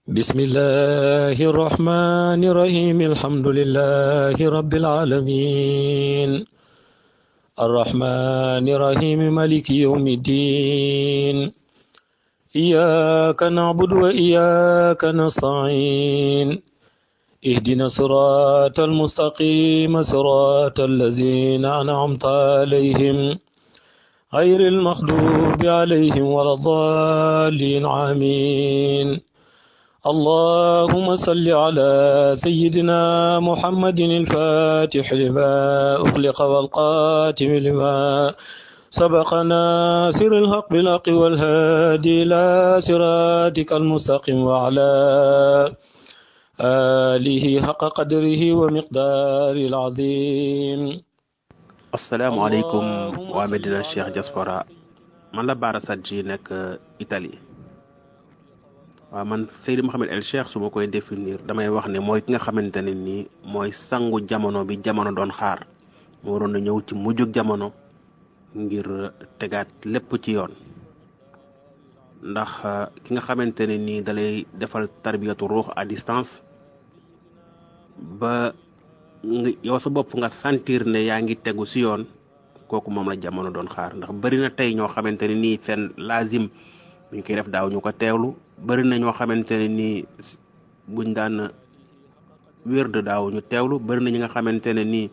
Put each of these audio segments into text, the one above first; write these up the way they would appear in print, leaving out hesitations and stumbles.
بسم الله الرحمن الرحيم الحمد لله رب العالمين الرحمن الرحيم مالك يوم الدين إياك نعبد وإياك نستعين اهدنا الصراط المستقيم صراط الذين أنعمت عليهم غير المغضوب عليهم ولا الضالين آمين اللهم صل على سيدنا محمد الفاتح لما أغلق والقاتم لما سبق ناصر الحق بالحق والهادي إلى صراطك المستقيم وعلى آله حق قدره ومقداره العظيم. السلام عليكم waa Medina Cheikh Diaspora man la Bara Sadji nekk Italie. waaw man Seydi Mouhamed El Cheikh su ma koy définir damay wax ne mooy ki nga xamante ne nii mooy sangu jamono bi jamono doon xaar mu waroon na ñëw ci mujjug jamono ngir tegaat lépp ci yoon ndax ki nga xamante ne nii dalay defal tarbiyatu ruux à distance ba yow sa bopp nga sentir ne yaa ngi tegu si yoon kooku moom la jamono doon xaar ndax bari na tey ñoo xamante ne nii seen lazim buñ koy def daaw ñu ko teewlu bari na ñoo xamante ne nii buñ daan wér de daaw ñu teewlu bari na ñi nga xamante ne nii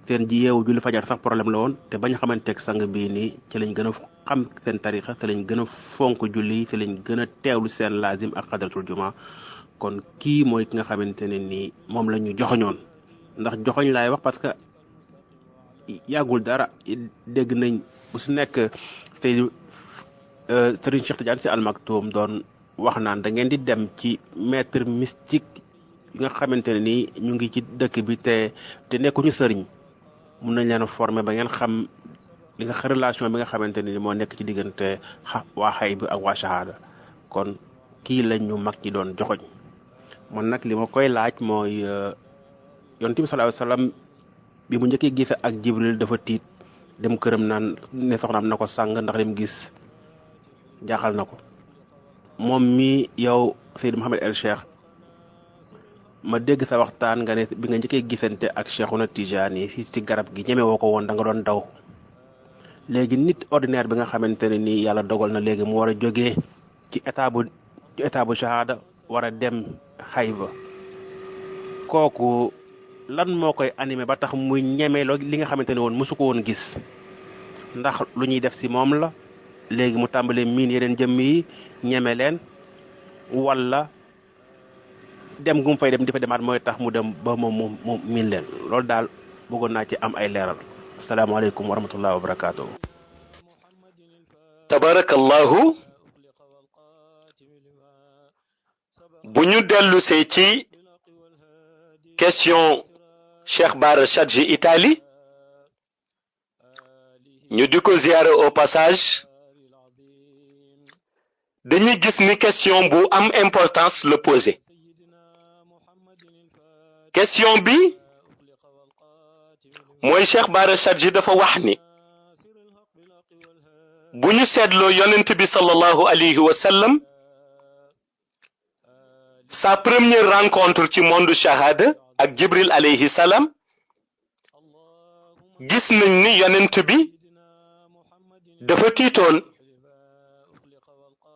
seen ji yeewu julli fajar sax problème la woon te bañ xamanteeg sang bii nii ci lañ gën a xam seen tarixa ci lañ gën a fonk julli ci lañ gën a teewlu seen lazim ak xadratul juma kon kii mooy ki nga xamante ne nii moom la ñu joxoñoon ndax joxoñ laay wax parce que yàggul dara dégg nañ bu su nekk Serigne Cheikh Tidiane Sy Al Maktoum doon wax naan da ngeen di dem ci maître mystique yi nga xamante ne nii ñu ngi ci dëkk bi te nekkuñu sëriñ mun nañ leen a former ba ngeen xam li nga relation bi nga xamante ne ni moo nekk ci diggante waa xay bi ak waa shahada kon kii lañ ñu mag ñi doon joxoñ man nag li ma koy laaj mooy yonent bi sallallahu alayhi wasallam bi mu njëkkee gise ak Jibril dafa tiit dem këram naan ne soxnaam na ko sàng ndax lim gis jaaxal na ko moom mi yow Seydi Mouhamed El Cheikh ma dégg sa waxtaan nga ne bi nga njëkkee gisante ak Cheikhuna Tidiane ci garab gi ñeme woo ko woon da nga doon daw léegi nit ordinaire bi nga xamante ne nii yàlla dogal na léegi mu war a jógee ci état bu shahada war a dem xayba kooku lan moo koy animé ba tax muy ñeme li nga xamante ne woon mësu ko woon gis ndax lu ñuy def ci moom la léegi mu tàmbalee miin yeneen jëmm yi ñeme leen wala dem gu mu fay dem di fa demaat mooy tax mu dem ba moom mu miin leen loolu daal bëggoon naa ci am ay leeral asalaamaaleykum wa rahmatullahi wa barakaatu. tabarakallahu bu ñu dellusee ci question Cheikh Bara Sadji Italie ñu di ko ziyaare au passage dañuy gis ni question bu am importance la posé question bi mooy Cheikh Bara Sadji dafa wax ni bu ñu seetloo yonent bi sallallahu alayhi wa sallam sa première rencontre ci monde shahada ak Jibril alayhi salam gis nañ ni yonent bi dafa tiitoon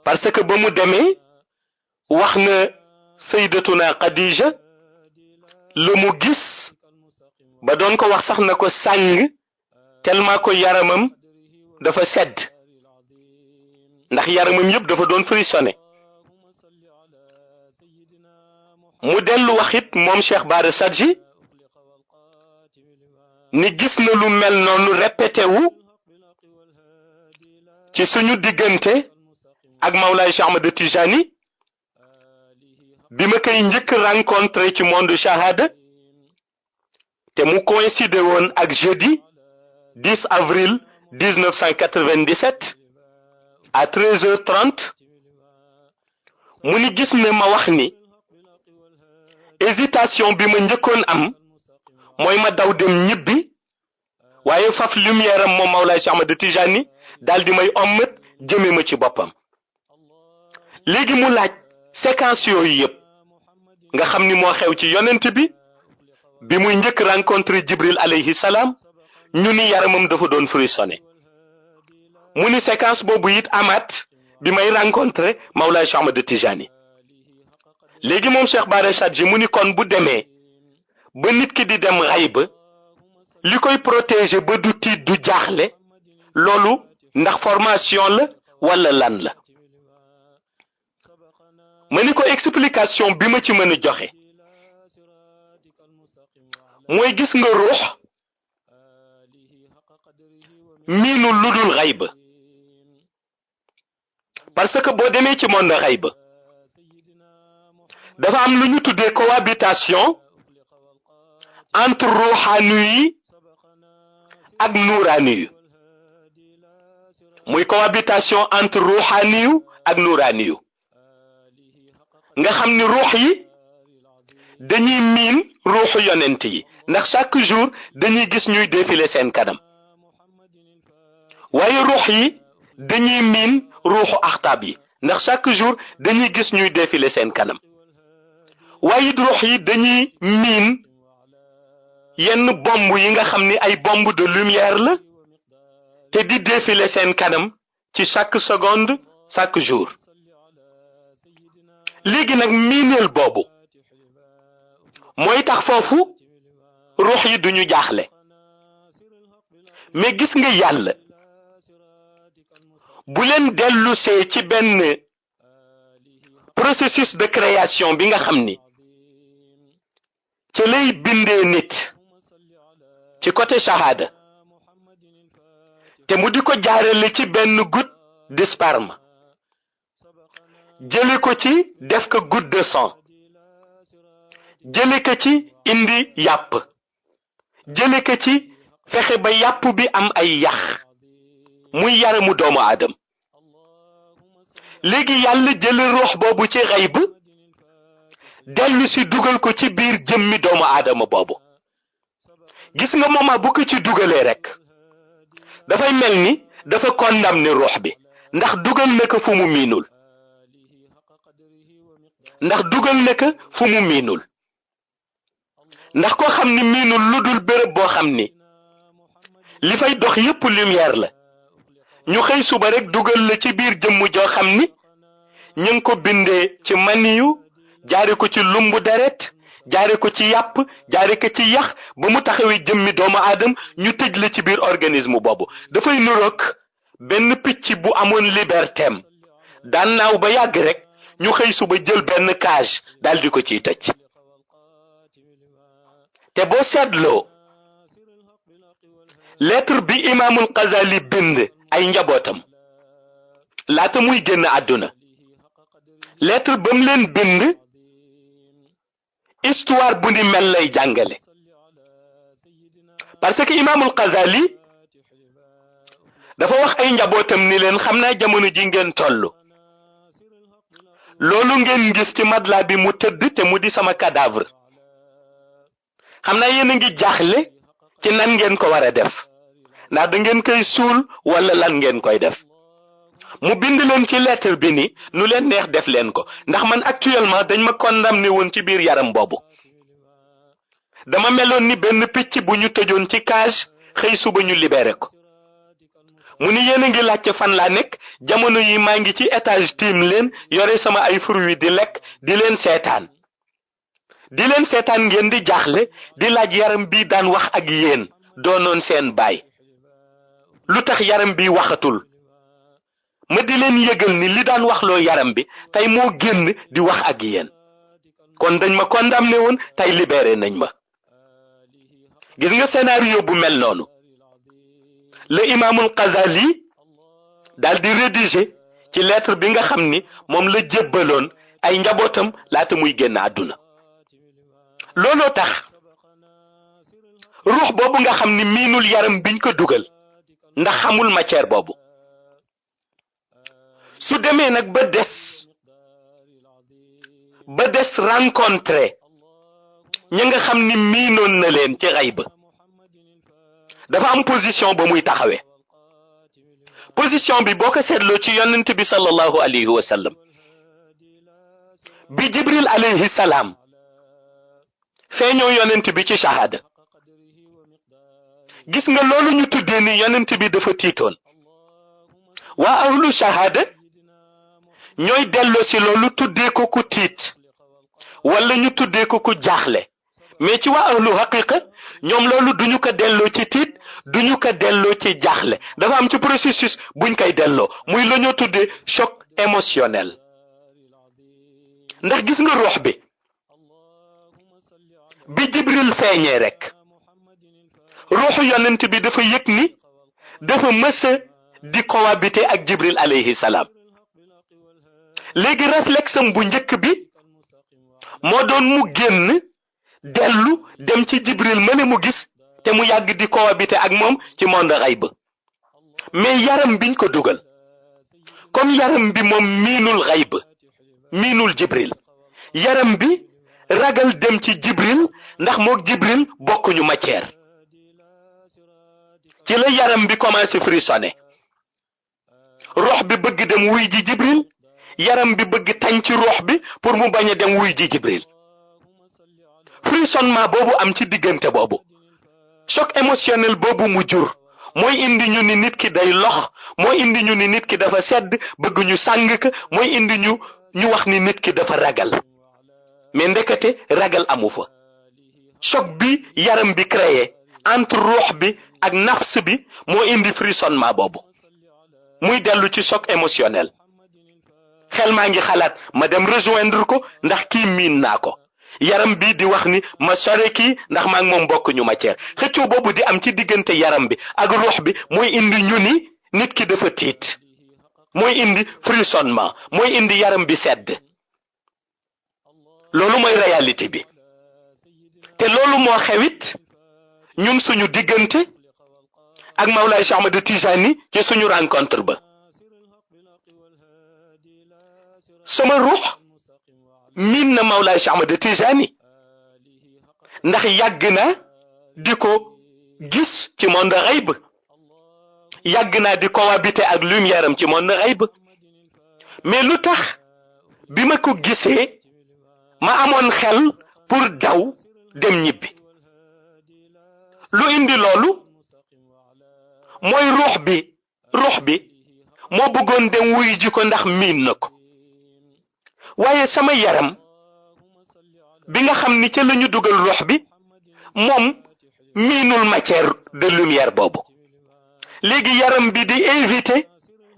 parce que ba mu demee wax na sayyidatuna Khadija la mu gis ba doon ko wax sax na ko sàng tellement ko yaramam dafa sedd ndax yaramam yëpp dafa doon frissonné mu dellu waxit moom Cheikh Bara Sadji ni gis na lu mel noonu répété wu ci suñu diggante ak Mawlaay Cheikh Ahmad Tijani bi ma koy njëkk rencontré ci monde shahada te mu coïncide woon ak jeudi 10 avril 1997 à 13h30 mu ni gis ne ma wax ni hésitation bi ma njëkkoon am mooy ma daw dem ñibbi waaye faf lumière am moom Mawlaay Cheikh Ahmad Tijani daal di may ommat jëme ma ci boppam léegi mu laaj séquence yooyu yëpp nga xam ni moo xew ci yonent bi muy njëkk rencontré Jibril alayhi salaam ñu ni yaramam dafa doon frissonné mu ni séquence boobu it amaat bi may rencontré Mawlaay Cheikh Ahmad Tijani léegi moom Cheikh Bara Sadji mu ni kon bu demee ba nit ki di dem xayba li koy protéger ba du tiit du jaaxle loolu ndax formation la wala lan la ma ni ko explication bi ma ci mën a joxe mooy gis nga ruux miinu ludul xayba parce que boo demee ci monde xayba dafa am lu ñu tuddee cohabitation entre ruuxaanu yi ak nuuraani yu muy cohabitation entre ruuxaani yu ak nuuraani yu nga xam ni ruux yi dañuy miin ruuxu yonent yi ndax chaque jour dañuy gis ñuy défiler seen kanam waaye ruux yi dañuy miin ruuxu axtaab yi ndax chaque jour dañuy gis ñuy défiler seen kanam waaye ruux yi dañuy miin yenn bomb yi nga xam ni ay bombe de lumière la te di défiler seen kanam ci chaque seconde chaque jour léegi nag miineel boobu mooy tax foofu ruux yi duñu jaaxle mais gis nga yàlla bu leen dellusee ci benn processus de création bi nga xam ni ci lay bindee nit ci côté shahada te mu di ko jaarale ci benn goutte de sperme jële ko ci def ko goutte de sang jële ko ci indi yàpp jële ko ci fexe ba yàpp bi am ay yax muy yaramu doomu aadam léegi yàlla jële ruux boobu ci xayb dellu si dugal ko ci biir jëmmi doomu aadama boobu gis nga moment bu ko ci dugalee rek dafay mel ni dafa condamné ruux bi ndax dugal na ko fu mu miinul ndax dugal na ko fu mu miinul ndax koo xam ni miinul lu dul béréb boo xam ni li fay dox yépp lumière la ñu xëy suba rek dugal la ci biir jëmm joo xam ni ñu ngi ko bindee ci maniyu jaare ko ci lumbu deret jaare ko ci yàpp jaare ko ci yax ba mu taxawee jëmmi doomu aadam ñu tëj la ci biir organisme boobu dafay nuroog benn picc bu amoon libertéem daan naaw ba yàgg rek ñu xëy suba jël benn cage daldi ko ciy tëj te boo seetloo lettre bi imaamul Xazali bind ay njabootam laata muy génn àdduna lettre ba mu leen bind histoire bu ni mel lay jàngale parce que imaamul Xazali dafa wax ay njabootam ni leen xam naa jamono ji ngeen toll loolu ngeen gis ci madla bi mu tëdd te mu di sama cadavre xam naa yéen a ngi jaaxle ci nan ngeen ko war a def ndax da ngeen koy suul wala lan ngeen koy def mu bind leen ci lettre bi ni nu leen neex def leen ko ndax man actuellement dañ ma condamné woon ci biir yaram boobu dama meloon ni benn picc bu ñu tëjoon ci cage xëy suba ñu libéré ko mu ni yéen a ngi laajte fan laa nekk jamono yi maa ngi ci étage tiim leen yore sama ay fruits di lekk di leen seetaan ngeen di jaaxle di laaj yaram bi daan wax ak yéen doonoon seen baay lu tax yaram bi waxatul ma di leen yëgal ni li daan waxloo yaram bi tey moo génn di wax ak yéen kon dañ ma condamné woon tey libéré nañ ma gis nga scénario bu mel noonu le imaamul Xazali daal di rédiger ci lettre bi nga xam ni moom la jébbaloon ay njabootam laata muy génn àdduna looloo tax ruux boobu nga xam ni miinul yaram biñ ko dugal ndax xamul matière boobu su demee nag ba des rencontré ñi nga xam ni miinoon na leen ci xayba dafa am position ba muy taxawee position bi boo ko seetloo ci yonent bi sallallahu alayhi wa sallam bi Jibril alayhi salaam feeñoo yonent bi ci shahada gis nga loolu ñu tuddee ni yonent bi dafa tiitoon waa ahlu shahada ñooy delloo si loolu tuddee ko ku tiit wala ñu tuddee ko ku jaaxle mais ci waa ahlu haqiqa ñoom loolu duñu ko delloo ci tiit duñu ko delloo ci jaaxle dafa am ci processus buñ koy delloo muy la ñoo tuddee choc émotionnel ndax gis nga ruux bi Jibril feeñee rek ruuxu yonent bi dafa yëg ni dafa mësa di cohabiter ak Jibril alayhi salaam léegi réflexe am bu njëkk bi moo doon mu génn dellu dem ci Jibril mëne mu gis te mu yàgg di cohabiter ak moom ci monde xayb mais yaram biñ ko dugal comme yaram bi moom miinul xayb miinul Jibril yaram bi ragal dem ci Jibril ndax mook Jibril bokkuñu matière ci la yaram bi commencé frissonner ruux bi bëgg dem wuy ji Jibril yaram bi bëgg tañ ci ruux bi pour mu bañ a dem wuy ji Jibril frissonnement boobu am ci diggante boobu choc émotionnel boobu mu jur mooy indi ñu ni nit ki day lox mooy indi ñu ni nit ki dafa sedd bëgg ñu sàng ka mooy indi ñu wax ni nit ki dafa ragal mais ndekete ragal amu fa choc bi yaram bi créé entre ruux bi ak nafs bi moo indi frissonnement boobu muy dellu ci choc émotionnel xel maa ngi xalaat ma dem rejoindre ko ndax kii miin naa ko yaram bi di wax ni ma sore kii ndax maa ngi moom bokk ñu matière xëccoo boobu di am ci diggante yaram bi ak ruux bi mooy indi ñu ni nit ki dafa tiit mooy indi frissonnement mooy indi yaram bi sedd loolu mooy réalité bi te loolu moo xewit ñun suñu diggante ak Mawlaay Cheikh Ahmad Tijani ci suñu rencontre ba sama ruux miin na Mawlaay Cheikh Ahmad Tijani ndax yàgg na di ko gis ci monde xayb yàgg naa di cohabiter ak lumière am ci monde xayb mais lu tax bi ma ko gisee ma amoon xel pour daw dem ñibbi lu indi loolu mooy ruux bi moo bëggoon dem wuy ji ko ndax miin na ko waaye sama yaram bi nga xam ni ca lañu dugal ruux bi moom miinul matière de lumière boobu léegi yaram bi di éviter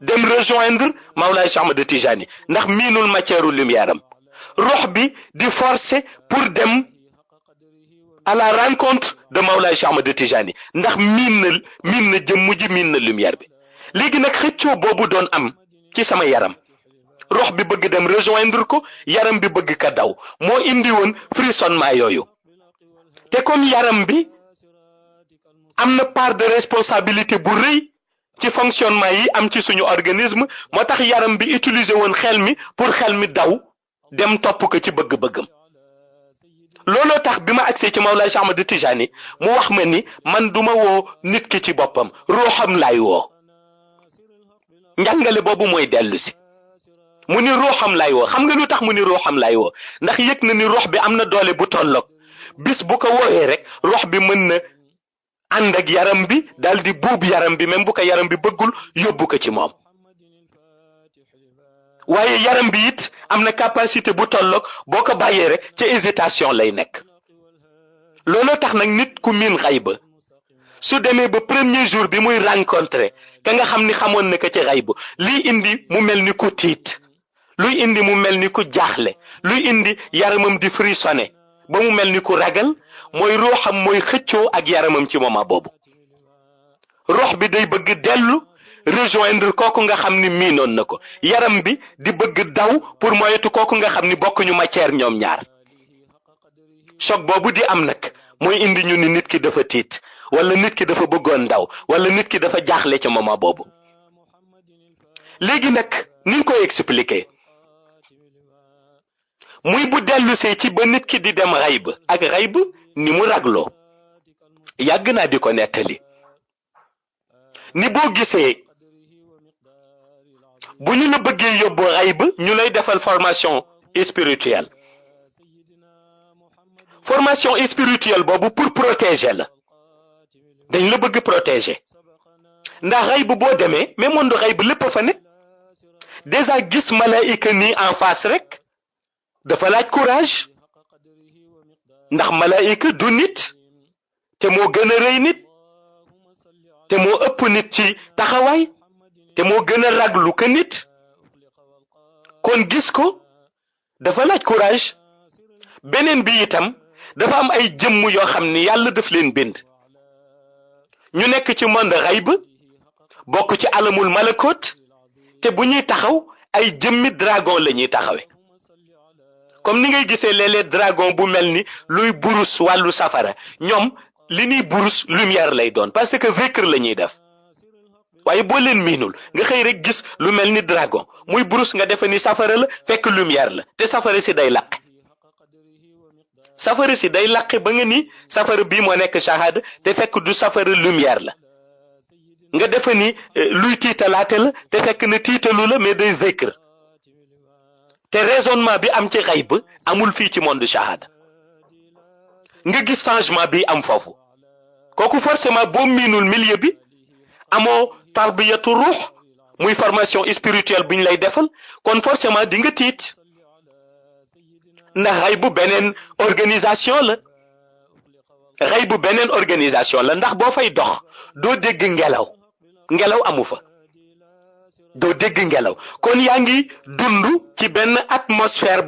dem rejoindre Mawlaay Cheikh Ahmad Tijani ndax miinul matière lumière am ruux bi di forcer pour dem à la rencontre de Mawlaay Cheikh Ahmad Tijani ndax miin na jëmm ji miin na lumière bi léegi nag xëccoo boobu doon am ci sama yaram ruux bi bëgg dem rejoindre ko yaram bi bëgg ka daw moo indi woon frissonnement yooyu te comme yaram bi am na part de responsabilité bu rëy ci fonctionnement yi am ci suñu organisme moo tax yaram bi utiliser woon xel mi pour xel mi daw dem topp ko ci bëgg-bëggam looloo tax bi ma agsee ci Mawlaay Cheikh Ahmad Tijani mu wax ma ni man duma woo nit ki ci boppam ruuxam laay woo njàngale boobu mooy dellu si mu ni ruuxam laay woo xam nga lu tax mu ni ruuxam laay woo ndax yëg na ni ruux bi am na doole bu tolloog bis bu ko wooyee rek ruux bi mën na ànd ak yaram bi daal di buub yaram bi même bu ko yaram bi bëggul yóbbu ko ci moom waaye yaram bi it am na capacité bu tolloog boo ko bàyyee rek ca hésitation lay nekk looloo tax nag nit ku miin xayba su demee ba premier jour bi muy rencontré ka nga xam ni xamoon na ko ci xayba liy indi mu mel ni ku tiit luy indi mu mel ni ku jaaxle luy indi yaramam di frissonné ba mu mel ni ku ragal mooy ruuxam mooy xëccoo ak yaramam ci moment boobu ruux bi day bëgg dellu rejoindre kooku nga xam ni miinoon na ko yaram bi di bëgg daw pour moyetu kooku nga xam ni bokkuñu matière ñoom ñaar choc boobu di am nag mooy indi ñu ni nit ki dafa tiit wala nit ki dafa bëggoon daw wala nit ki dafa jaaxle ci moment boobu léegi nag ni nga koy expliquer muy bu dellusee ci ba nit ki di dem xayb ak xayb ni mu ragloo yàgg naa di ko nettali ni boo gisee bu ñu la bëggee yóbbu xayb ñu lay defal formation spirituelle formation spirituelle boobu pour protéger la dañ la bëgg protéger ndax xayb boo demee mais monde xayb lépp fa ne déjà gis malaayika nii en face rek dafa laaj courage ndax malaayika du nit te moo gën a rëy nit te moo ëpp nit ci taxawaay te moo gën a raglu que nit kon gis ko dafa laaj courage beneen bi itam dafa am ay jëmm yoo xam ni yàlla daf leen bind ñu nekk ci monde xayb bokk ci alamul malakot te bu ñuy taxaw ay jëmmi dragon la ñuy taxawe comme ni ngay gisee léeg-léeg dragon bu mel ni luy burus wàllu safara ñoom li ñuy burus lumière lay doon parce que zikr la ñuy def waaye boo leen miinul nga xëy rek gis lu mel ni dragon muy burus nga defe ni safara la fekk lumière la te safara si day laqe safara si day laqe ba nga ni safara bii moo nekk shahada te fekk du safara lumière la nga defe ni luy tiitalaate la te fekk na tiitalu la mais day zikr te raisonnement bi am ci xayb amul fii ci monde shahada nga gis changement bi am foofu kooku forcément boo miinul milieu bi amoo tarbiyatu ruux muy formation spirituelle bu ñu lay defal kon forcément di nga tiit ndax xayb beneen organisation la xayb beneen organisation la ndax boo fay dox doo dégg ngelaw amu fa doo dégg ngelaw kon yaa ngi dund ci benn atmosphère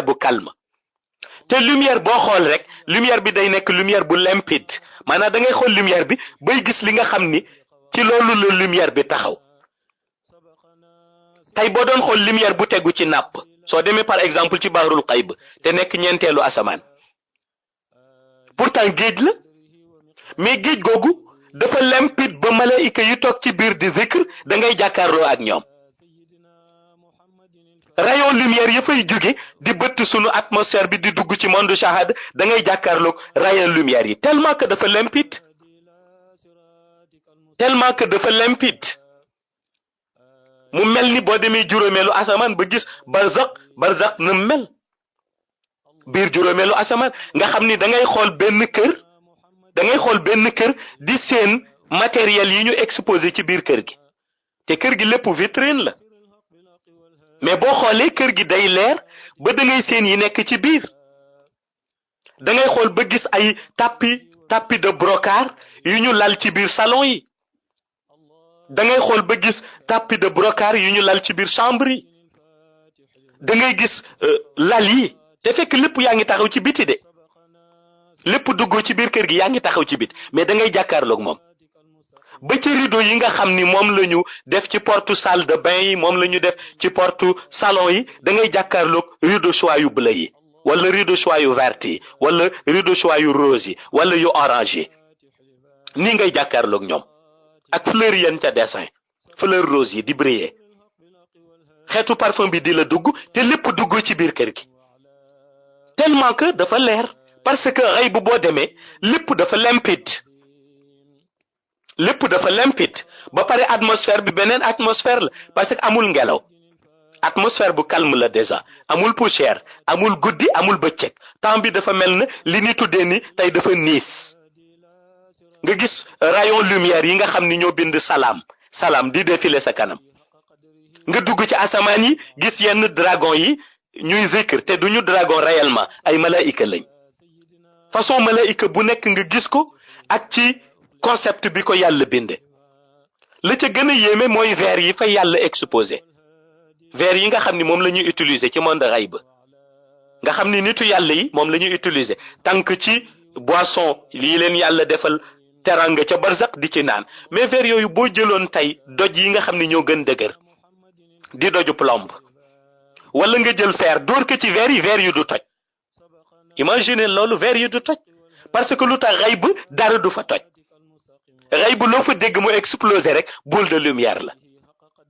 bu calme te lumière boo xool rek lumière bi day nekk lumière bu limpide maanaam da ngay xool lumière bi bay gis li nga xam ni ci loolu la lumière bi taxaw tey boo doon xool lumière bu tegu ci napp soo demee par exemple ci bahrul xayb te nekk ñeenteelu asamaan pourtant géej la mais géej googu dafa limpide ba malaayika yi toog ci biir di zikr da ngay jàkkaarloo ak ñoom rayon lumière ya fay jóge di bëtt sunu atmosphère bi di dugg ci monde shahada da ngay jàkkaarloog rayon lumière yi tellement que dafa limpide mu mel ni boo demee juróomeelu asamaan ba gis barzaq na mel biir juróomeelu asamaan nga xam ni da ngay xool benn kër di seen matériel yi ñu exposé ci biir kër gi te kër gi lépp vitrine la mais boo xoolee kër gi day leer ba da ngay seen yi nekk ci biir da ngay xool ba gis ay tapis de brocart yu ñu lal ci biir salon yi da ngay xool ba gis tapis de brocart yu ñu lal ci biir chambre yi da ngay gis lal yi te fekk lépp yaa ngi taxaw ci biti de lépp duggoo ci biir kër gi yaa ngi taxaw ci biti mais da ngay jàkkaarloog moom ba ci rideau yi nga xam ni moom la ñu def ci porte salle de bain yi moom la ñu def ci porte salon yi da ngay jàkkaarloog rideau choix yu bleu yi wala rideau choix yu vert yi wala rideau choix yu rose yi wala yu orange yi nii ngay jàkkaarloog ñoom ak fleur yeen ca dessin fleur rose yi di briller xeetu parfum bi di la dugg te lépp dugg ci biir kër gi tellement que dafa leer parce que xëy bu boo demee lépp dafa limpide ba pare atmosphère bi beneen atmosphère la parce que amul ngelaw atmosphère bu calme la déjà amul poussière amul guddi amul bëccëg temps bi dafa mel na li ni tuddee ni tey dafa niis nga gis rayon lumière yi nga xam ni ñoo bind salaam di défilé sa kanam nga dugg ci asamaan yi gis yenn dragon yi ñuy zikr te duñu dragon réellement ay malaayika lañ façon malaayika bu nekk nga gis ko ak ci concept bi ko yàlla binde la ca gën a yéeme mooy verre yi fa yàlla exposé verre yi nga xam ni moom la ñuy utiliser ci monde xayb nga xam ni nitu yàlla yi moom la ñuy utiliser tànk ci boisson lii leen yàlla defal teranga ca barzak di ci naan mais verre yooyu boo jëloon tey doj yi nga xam ni ñoo gën dëgër di doju plombe wala nga jël fer dóor ko ci verre yu du toj imagine loolu verre yu du toj parce que lu tax xayb dara du fa toj xayb loo fa dégg mu explosé rek boule de lumière la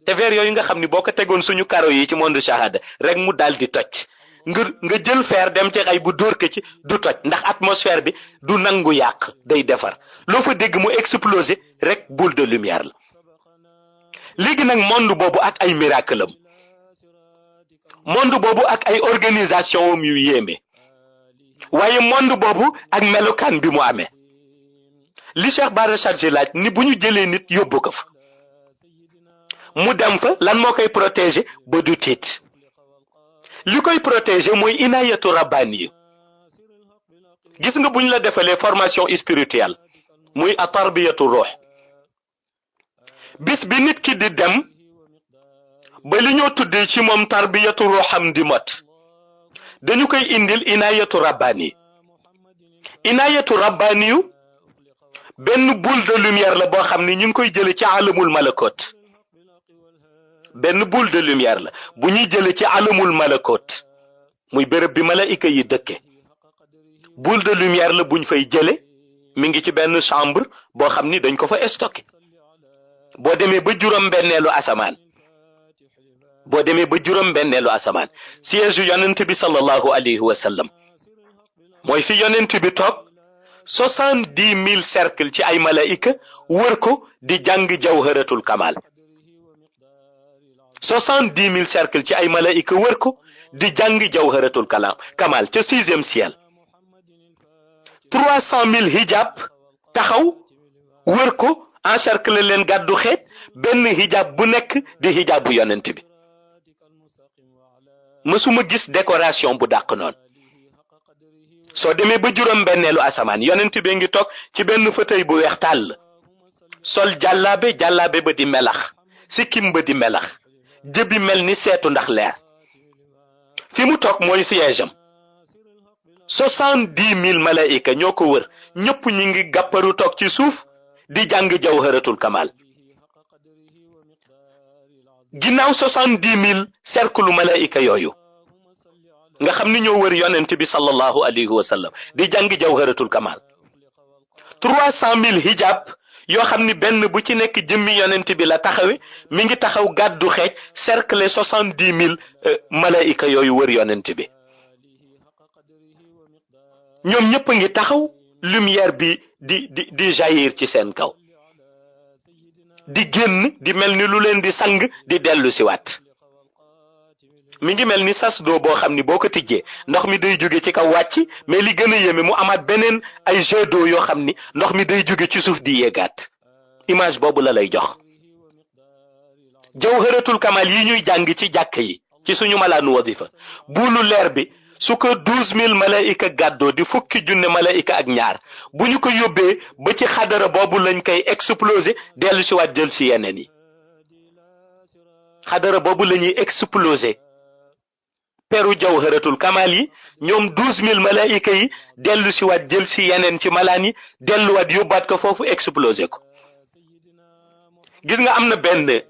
te verre yooyu nga xam ni boo ko tegoon suñu karo yi ci monde shahada rek mu daal di toj nga jël fer dem ci xayb dóor ko ci du toj ndax atmosphère bi du nangu yàq day defar loo fa dégg mu explosé rek boule de lumière la léegi nag monde boobu ak ay miracle am monde boobu ak ay organisation am yu yéeme waaye monde boobu ak melokaan bi mu amee li Cheikh Bara Chargé laaj ni bu ñu jëlee nit yóbbu ko fa mu dem fa lan moo koy protéger ba du tiit li koy protéger mooy inayatu rabbani gis nga buñ la defalee formation spirituelle muy a tarbiyatu ruux bis bi nit ki di dem ba li ñoo tuddee ci moom tarbiyatu ruuxam di mot dañu koy indil inayatu rabbani inayatu rabbani yu benn boule de lumière la boo xam ni ñu ngi koy jële ci alamul malakot benn boule de lumière la bu ñuy jële ci alamul malakot muy béréb bi malaika yi dëkke boule de lumière la buñ fay jële mi ngi ci benn chambre boo xam ni dañ ko fa stocké boo demee ba juróom-benneelu asamaan siège yu yonent bi sallallahu alayhi wa sallam mooy fi yonent bi toog 70,000 cercle ci ay malaika wër ko di jàng jawharatul kamal 70,000 cercle ci ay malaika wër ko di jàng jawharatul kamal ca 6e ciel 300,000 hijab taxaw wër ko encercler leen gàddu xeet benn hijab bu nekk di hijab bu yonent bi mësuma gis décoration bu dàq noonu soo demee ba juróom-benneelu asamaan yonent bi ngi toog ci benn fauteuil bu weex tàll sol jàllaabe ba di melax sikkim ba di melax jëbi mel ni seetu ndax leer fi mu toog mooy siège am 70,000 malaika ñoo ko wër ñëpp ñi ngi gàpparu toog ci suuf di jàng jawharatul kamal ginnaaw 70,000 cercle malaika yooyu nga xam ni ñoo wër yonent bi sallallahu alayhi wa sallam di jàng jawharatul kamal 300,000 hijab yoo xam ni benn bu ci nekk jëmmi yonent bi la taxawe mi ngi taxaw gàddu xeej cercle 70,000 malaika yooyu wër yonent bi ñoom ñëpp ngi taxaw lumière bi di jaillir ci seen kaw di génn di mel ni lu leen di sang di dellu si waat mi ngi mel ni sas doo boo xam ni boo ko tijjee ndox mi day jóge ci kaw wàcc mais li gën a yéeme mu amaat beneen ay jet d'eau yoo xam ni ndox mi day jóge ci suuf di yéegaat image boobu la lay jox jawharatul kamal yi ñuy jàng ci jàkk yi ci suñu malaanu wadifa buulu leer bi su ko 12,000 malaika gàddoo di fukki junne malaika ak ñaar bu ñu ko yóbbee ba ci xadara boobu lañ koy exploser dellu si waat jël si yeneen yi xadara boobu la ñuy exploser peru jawharatul kamal yi ñoom 12,000 malaika yi dellu si waat jël si yeneen ci malaan yi delluwaat yóbbaat ko foofu exploser ko gis nga am na benn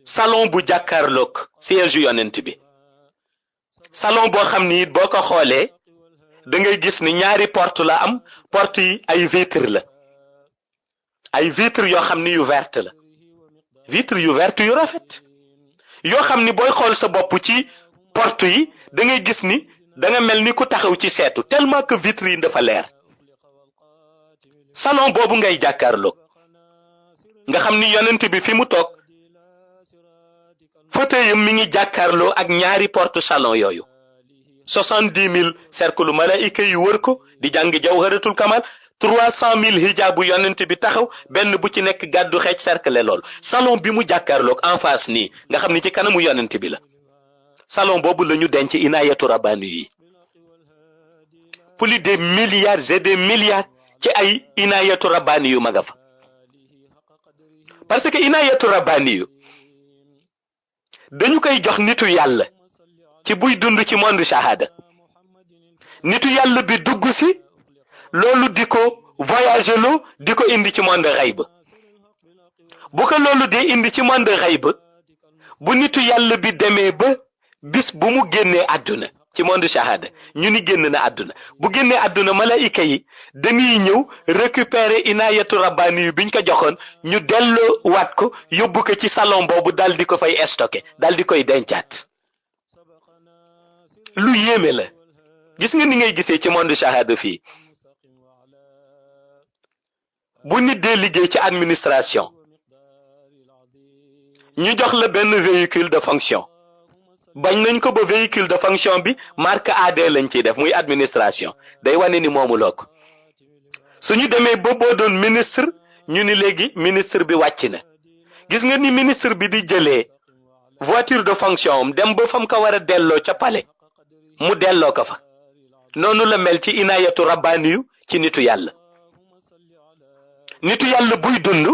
salon bu jàkkaarloog siège yonent bi salon boo xam ni it boo ko xoolee da ngay gis ni ñaari porte la am porte yi ay vitre la ay vitre yoo xam ni yu verte la vitre yu verte yu rafet yoo xam ni booy xool sa bopp ci porte yi da ngay gis ni da nga mel ni ku taxaw ci seetu tellement que vitre yi dafa leer salon boobu ngay jàkkaarloog nga xam ni yonent bi fi mu toog fauteuil mi ngi jàkkaarloo ak ñaari porte salon yooyu 70,000 cercle malaika yu wër ko di jàng jawharatul kamal 300,000 hijabu yonent bi taxaw benn bu ci nekk gàddu xeej cercle lool salon bi mu jàkkaarloog en face nii nga xam ni ci kanamu yonent bi la salon boobu la ñu denc inayatu rabbani yi plus des milliards et des milliards ci ay inayatu rabbani yu maga fa parce que inayatu rabbani yu dañu koy jox nitu yàlla ci buy dund ci monde shahada nitu yàlla bi dugg si loolu di ko voyager loo di ko indi ci monde xayb bu ko loolu dee indi ci monde xayb bu nitu yàlla bi demee ba bis bu mu génnee àdduna ci monde shahada ñu ni génn na àdduna bu génnee àdduna malaika yi dañuy ñëw récupérer inayatu rabbani yu biñ ko joxoon ñu delloo waat ko yóbbu ko ci salon boobu dal di ko fay stocké dal di koy dencaat lu yéeme la gis nga ni ngay gisee ci monde shahada fii bu nit dee liggéey ci administration ñu jox la benn véhicule de fonction bañ nañ ko ba véhicule de fonction bi marque AD lañ ciy def muy administration day wane ni moomuloo ko suñu demee ba boo doon ministre ñu ni léegi ministre bi wàcc na gis nga ni ministre bi di jëlee voiture de fonction am dem ba fam ko war a delloo ca palais mu delloo ko fa noonu la mel ci inayatu rabbaniyu ci nitu yàlla buy dund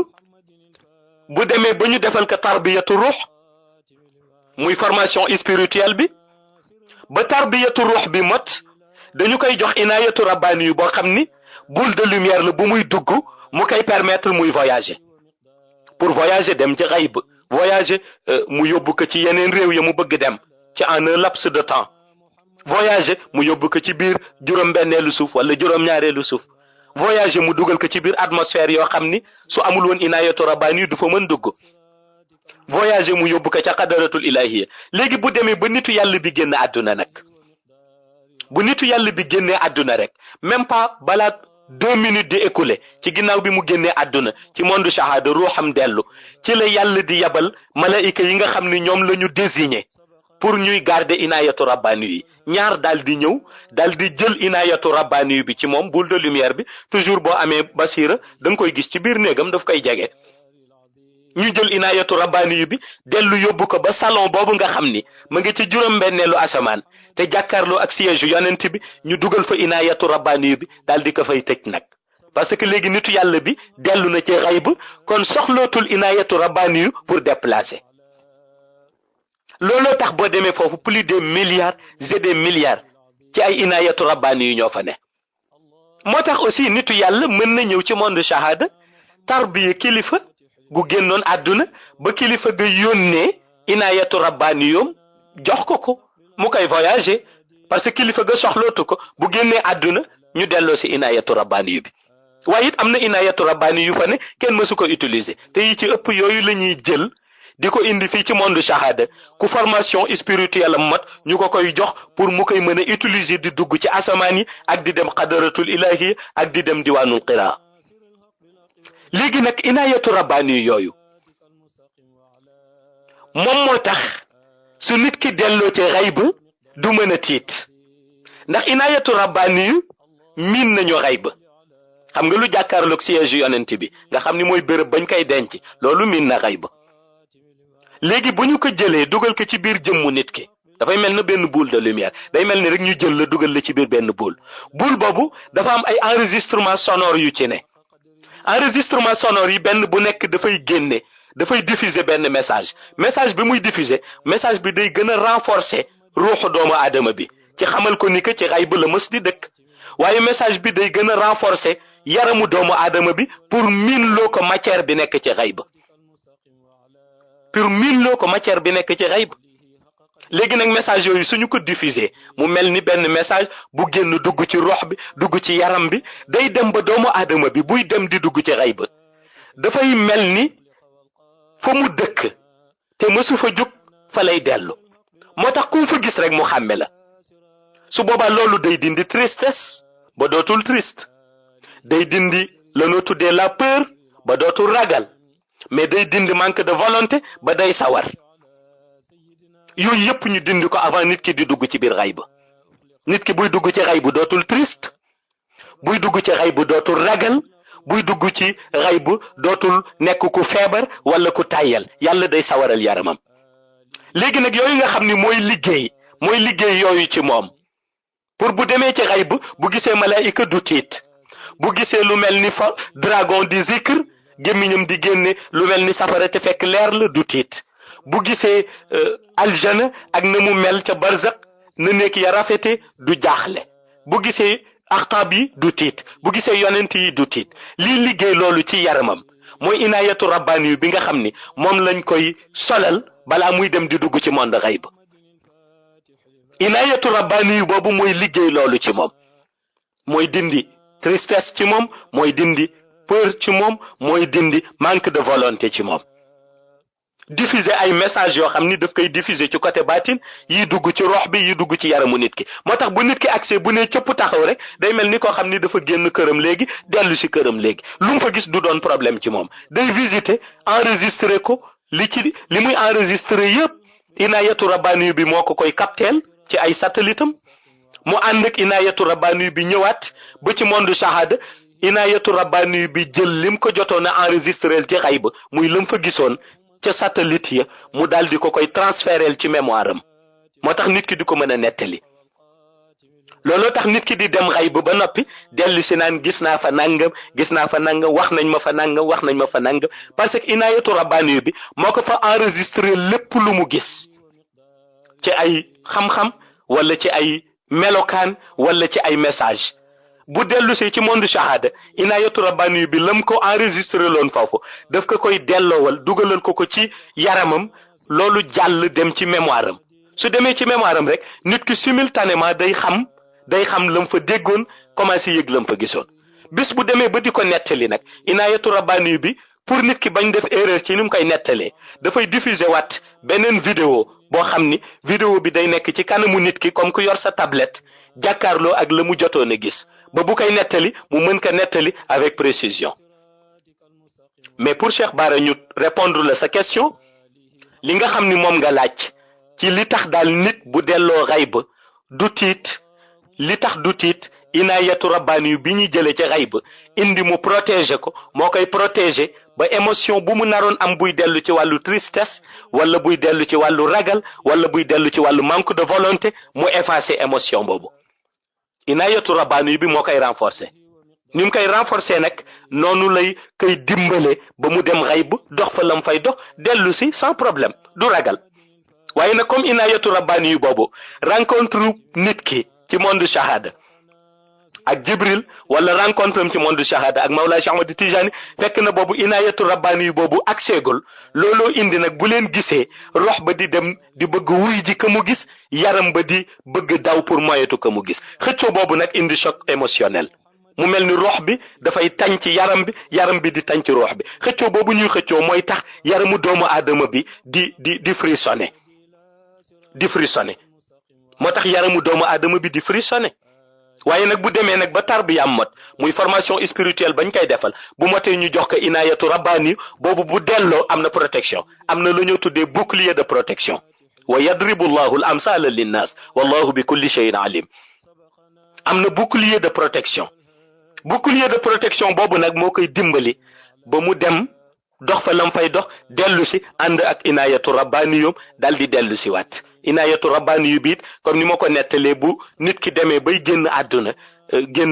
bu demee ba ñu defal ko tarbiyatu ruux muy formation spirituelle bi ba tarbiyatu ruux bi mot dañu koy jox inayatu rabbaniyu boo xam ni boule de lumière la bu muy dugg mu koy permettre muy voyager pour voyager dem ci xayb voyager mu yóbbu ko ci yeneen réew ya mu bëgg dem ci en un laps de temps voyager mu yóbbu ko ci biir juróom-benneelu suuf wala juróom-ñaareelu suuf voyager mu dugal ko ci biir atmosphère yoo xam ni su amul woon inayatu rabbani du fa mën dugg voyager mu yóbbu ko ca qadaratul ilahiyya léegi bu demee ba nitu yàlla bi génn àdduna nag bu nitu yàlla bi génnee àdduna rek même pas balaa 2 minutes di écoulé ci ginnaaw bi mu génnee àdduna ci monde shahada ruuxam dellu ci la yàlla di yabal malaika yi nga xam ni ñoom la ñu désigné pour ñuy garder inayatu rabbani yi ñaar daal di ñëw daal di jël inayatu rabbani bi ci moom boule de lumière bi toujours boo amee basira da nga koy gis ci biir néegam daf koy jege ñu jël inayatu rabbani bi dellu yóbbu ko ba salon boobu nga xam ni ma ngi ci juróom-benneelu asamaan te jàkkaarloo ak siège yonent bi ñu dugal fa inayatu rabbani bi daal di ko fay tëj nag parce que léegi nitu yàlla bi dellu na ci xayb kon soxlootul inayatu rabbani pour déplacer looloo tax boo demee foofu plus de milliards et des milliards ci ay inayatu rabbani yu ñoo fa ne moo tax aussi nitu yàlla mën na ñëw ci monde shahada tarbiya kilifa gu génnoon àdduna ba kilifa ga yónnee inayatu rabbani yoom jox ko mu koy voyager parce que kilifa ga soxlootu ko bu génnee àdduna ñu delloo si inayatu rabbani bi waaye it am na inayatu rabbani yu fa ne kenn mësu ko utiliser te yi ci ëpp yooyu la ñuy jël di ko indi fii ci monde shahada ku formation spirituelle am mat ñu ko koy jox pour mu koy mën a utiliser di dugg ci asamaan yi ak di dem qadaratul ilahi ak di dem diwaanul qiraa léegi nag inayatu rabbani yooyu moom moo tax su nit ki delloo ci xayb du mën a tiit ndax inayatu rabbani miin nañu xayb xam nga lu jàkkaarloog siège yonent bi nga xam ni mooy béréb bañ koy denc loolu miin na xayb léegi bu ñu ko jëlee dugal ko ci biir jëmmu nit ki dafay mel na benn boule de lumière day mel ni rek ñu jël la dugal la ci biir benn boule boobu dafa am ay enregistrement sonore yu ci ne enregistrement sonore yi benn bu nekk dafay génne dafay diffuser benn message bi muy diffuser message bi day gën a renforcer ruuxu doomu aadama bi ci xamal ko ni que ci xayb la mës di dëkk waaye message bi day gën a renforcer yaramu doomu aadama bi pour miin loo ko matière bi nekk ci xayb léegi nag message yooyu suñu ko diffuser mu mel ni benn message bu génn dugg ci rox bi dugg ci yaram bi day dem ba doomu aadama bi buy dem di dugg ci xayb dafay mel ni fa mu dëkk te mësu fa jóg fa lay dellu moo tax ku fa gis rek mu xàmme la su boobaa loolu day dindi tristesse ba dootul triste day dindi lanoo tuddee la peur ba dootul ragal mais day dindi manque de volonté ba day sawar yooyu yëpp ñu dindi ko avant nit ki di dugg ci biir xayb nit ki buy dugg ci xayb dootul triste buy dugg ci xayb dootul ragal buy dugg ci xayb dootul nekk ku feebar wala ku tàyyal yàlla day sawaral yaramam léegi nag yooyu nga xam ni mooy liggéey yooyu ci moom pour bu demee ci xayb bu gisee malaayika du tiit bu gisee lu mel ni fa dragon di zikr gémmiñam di génne lu mel ni safara te fekk leer la du tiit bu gisee aljana ak na mu mel ca barzak na nekk ya rafete du jaaxle bu gisee axtaab yi du tiit bu gisee yonent yi du tiit lii liggéey loolu ci yaramam mooy inayatu rabbani bi nga xam ni moom lañ koy solal balaa muy dem di dugg ci monde xayb inayatu rabbani boobu mooy liggéey loolu ci moom mooy dindi tristesse ci moom mooy dindi peur ci moom mooy dindi manque de volonté ci moom diffuser ay message yoo xam ni daf koy diffuser ci côté baatin yi dugg ci rox bi yi dugg ci yaramu nit ki moo tax bu nit ki accès bu ne cëpp taxaw rek day mel ni koo xam ni dafa génn këram léegi dellu si këram léegi lu mu fa gis du doon problème ci moom day visiter enregistrer ko li muy enregistré yëpp inayatu rabbani bi moo ko koy capteel ci ay satellite am mu ànd ak inayatu rabbani bi ñëwaat ba ci monde shahada inayatu rabbani bi jël lim ko jotoon a enregistré ci xayb muy lam fa gisoon ca satellite ya mu daal di ko koy transférer ci mémoire am moo tax nit ki di ko mën a nettali looloo tax nit ki di dem xayb ba noppi dellu si naan gis naa fa nangam wax nañ ma fa nangam parce que inayatu rabbani bi moo ko fa enregistré lépp lu mu gis ci ay xam-xam wala ci ay melokaan wala ci ay message bu dellu si ci monde shahada inayatu rabbani bi lam ko enregistré loon foofu daf ko koy delloowal dugalal ko ci yaramam loolu jàll dem ci mémoire am su demee ci mémoire am rek nit ki simultanément day xam lam fa déggoon commencé yëg lam fa gisoon bis bu demee ba di ko nettali nag inayatu rabbani bi pour nit ki bañ def erreur ci ni mu koy nettalee dafay diffuser waat beneen vidéo boo xam ni vidéo bi day nekk ci kanamu nit ki comme ku yor sa tablette jàkkaarloo ak la mu jotoon a gis ba bu koy nettali mu mën ko nettali avec précision. Mais pour Cheikh Bara ñu répondre la sa question li nga xam ni moom nga laaj ci li tax daal nit bu delloo xayb du tiit li tax du tiit inayatu rabbani bi ñuy jëlee ci xayb indi mu protéger ko moo koy protéger ba émotion bu mu naroon am buy dellu ci wàllu tristesse wala buy dellu ci wàllu ragal wala buy dellu ci wàllu manque de volonté mu effacer émotion boobu inayatu rabbani bi moo koy renforcer ni mu koy renforcer nag noonu lay koy dimbale ba mu dem xayb dox fa lam fay dox dellu si sans problème du ragal waaye nag comme inayatu rabbani yu boobu rencontre nit ki ci monde shahada ak Jibril wala rencontre am ci monde shahada ak Mawlana Cheikh Ahmad Tijani fekk na boobu inayatu rabbani yu boobu ak seegul looloo indi nag bu leen gisee rox ba di dem di bëgg wuy ji ka mu gis yaram ba di bëgg daw pour moyetu ka mu gis xëccoo boobu nag indi choc émotionnel mu mel ni rox bi dafay tañ ci yaram bi di tañ ci rox bi xëccoo boobu ñuy xëccoo mooy tax yaramu doomu aadama bi di frissonner moo tax yaramu doomu aadama bi di frissonner waaye nag bu demee nag ba tarbiya am mot muy formation spirituelle bañ koy defal bu motee ñu jox ko inayatu rabbani boobu bu delloo am na protection am na lu ñu tuddee bouclier de protection wa yadribu llahu al amsala linnas wallahu bi kulli shay'in alim am na bouclier de protection boobu nag moo koy dimbali ba mu dem dox fa lam fay dox dellu si ànd ak inayatu rabbani yom dal di dellu si waat inayatu rabbani yu biit comme ni ma ko nettalee bu nit ki demee bay génn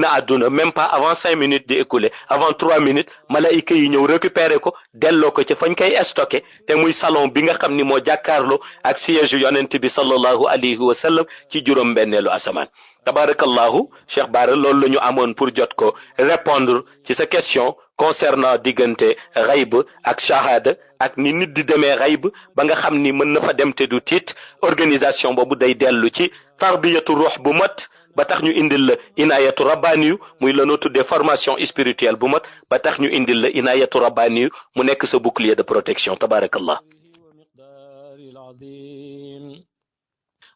àdduna même pas avant 5 minutes di écoulé avant 3 minutes malaayika yi ñëw récupérer ko delloo ko ci fañ koy stocké te muy salon bi nga xam ni moo jàkkaarloo ak siège yonent bi sallallahu alayhi wa sallam ci juróom benneelu asamaan tabarakallahu Cheikh Bara loolu la ñu amoon pour jot ko répondre ci sa question concernant diggante xayb ak shahada ak ni nit di demee xayb ba nga xam ni mën na fa dem te du tiit organisation boobu day dellu ci tarbiyatu ruux bu mat ba tax ñu indil la inayatu rabbani muy la noo tuddee formation spirituelle bu mat ba tax ñu indil la inayatu rabbani mu nekk sa bouclier de protection tabarakallah.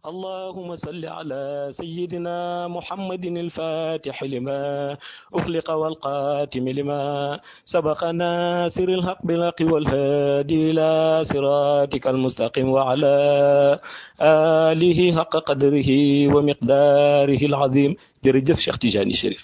اللهم صل على سيدنا محمد الفاتح لما أخلق والقاتم لما سبق ناصر الحق بالحق والهادي إلى صراطك المستقيم وعلى آله حق قدره ومقداره العظيم. jërëjëf Cheikh Tijani Chérif.